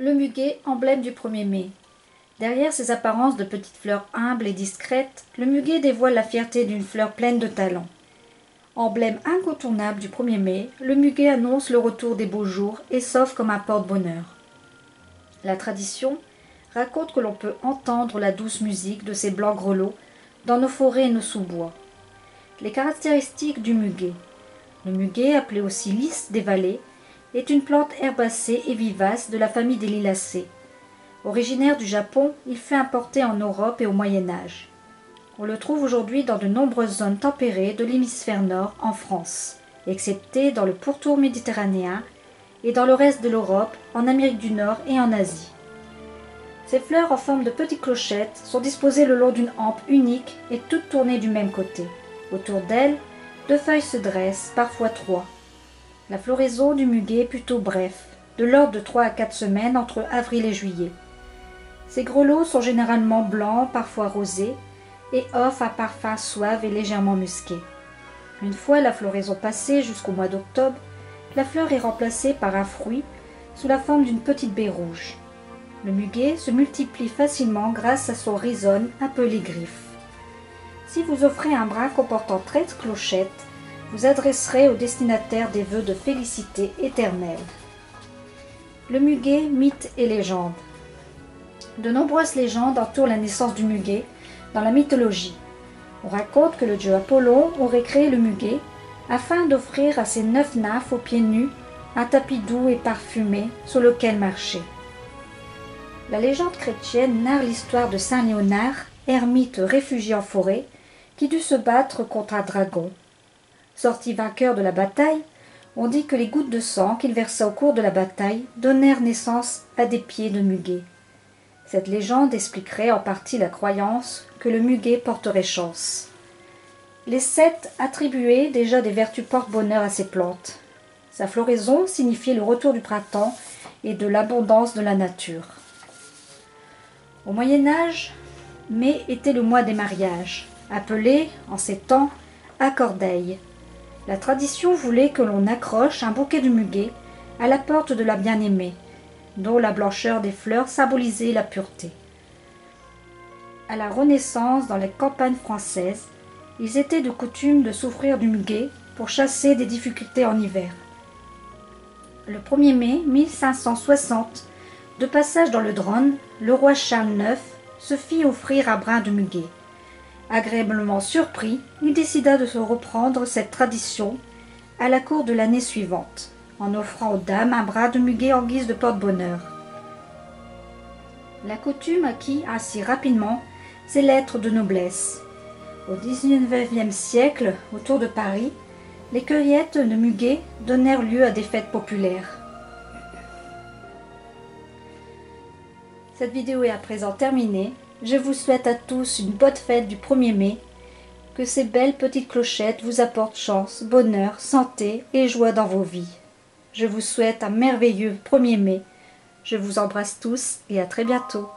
Le muguet, emblème du 1er mai. Derrière ses apparences de petites fleurs humbles et discrètes, le muguet dévoile la fierté d'une fleur pleine de talent. Emblème incontournable du 1er mai, le muguet annonce le retour des beaux jours et s'offre comme un porte-bonheur. La tradition raconte que l'on peut entendre la douce musique de ces blancs grelots dans nos forêts et nos sous-bois. Les caractéristiques du muguet. Le muguet, appelé aussi lys des vallées, est une plante herbacée et vivace de la famille des liliacées. Originaire du Japon, il fut importé en Europe et au Moyen Âge. On le trouve aujourd'hui dans de nombreuses zones tempérées de l'hémisphère nord en France, excepté dans le pourtour méditerranéen et dans le reste de l'Europe, en Amérique du Nord et en Asie. Ces fleurs en forme de petites clochettes sont disposées le long d'une hampe unique et toutes tournées du même côté. Autour d'elles, 2 feuilles se dressent, parfois 3. La floraison du muguet est plutôt bref, de l'ordre de 3 à 4 semaines entre avril et juillet. Ces grelots sont généralement blancs, parfois rosés, et offrent un parfum suave et légèrement musqué. Une fois la floraison passée jusqu'au mois d'octobre, la fleur est remplacée par un fruit sous la forme d'une petite baie rouge. Le muguet se multiplie facilement grâce à son rhizome appelé griffe. Si vous offrez un brin comportant 13 clochettes, vous adresserez au destinataire des vœux de félicité éternelle. Le muguet, mythe et légende. De nombreuses légendes entourent la naissance du muguet dans la mythologie. On raconte que le dieu Apollon aurait créé le muguet afin d'offrir à ses 9 nymphes aux pieds nus un tapis doux et parfumé sur lequel marcher. La légende chrétienne narre l'histoire de Saint Léonard, ermite réfugié en forêt, qui dut se battre contre un dragon. Sorti vainqueur de la bataille, on dit que les gouttes de sang qu'il versa au cours de la bataille donnèrent naissance à des pieds de muguet. Cette légende expliquerait en partie la croyance que le muguet porterait chance. Les Celtes attribuaient déjà des vertus porte-bonheur à ces plantes. Sa floraison signifiait le retour du printemps et de l'abondance de la nature. Au Moyen Âge, mai était le mois des mariages, appelé, en ces temps, accordeille. La tradition voulait que l'on accroche un bouquet de muguet à la porte de la bien-aimée, dont la blancheur des fleurs symbolisait la pureté. À la Renaissance, dans les campagnes françaises, il était de coutume de s'offrir du muguet pour chasser des difficultés en hiver. Le 1er mai 1560, de passage dans le Dronne, le roi Charles IX se fit offrir un brin de muguet. Agréablement surpris, il décida de se reprendre cette tradition à la cour de l'année suivante, en offrant aux dames un brin de muguet en guise de porte-bonheur. La coutume acquit ainsi rapidement ses lettres de noblesse. Au XIXe siècle, autour de Paris, les cueillettes de muguet donnèrent lieu à des fêtes populaires. Cette vidéo est à présent terminée. Je vous souhaite à tous une bonne fête du 1er mai. Que ces belles petites clochettes vous apportent chance, bonheur, santé et joie dans vos vies. Je vous souhaite un merveilleux 1er mai. Je vous embrasse tous et à très bientôt.